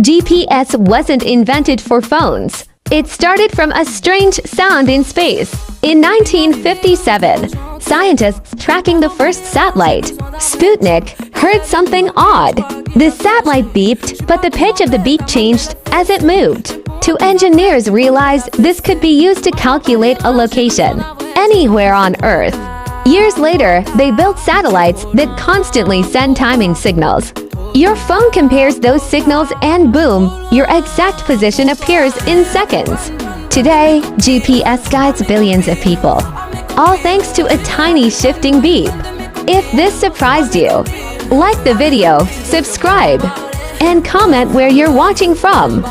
GPS wasn't invented for phones. It started from a strange sound in space. In 1957, scientists tracking the first satellite, Sputnik, heard something odd. The satellite beeped, but the pitch of the beep changed as it moved. Two engineers realized this could be used to calculate a location anywhere on Earth. Years later, they built satellites that constantly send timing signals. Your phone compares those signals and boom, your exact position appears in seconds. Today, GPS guides billions of people, all thanks to a tiny shifting beep. If this surprised you, like the video, subscribe, and comment where you're watching from.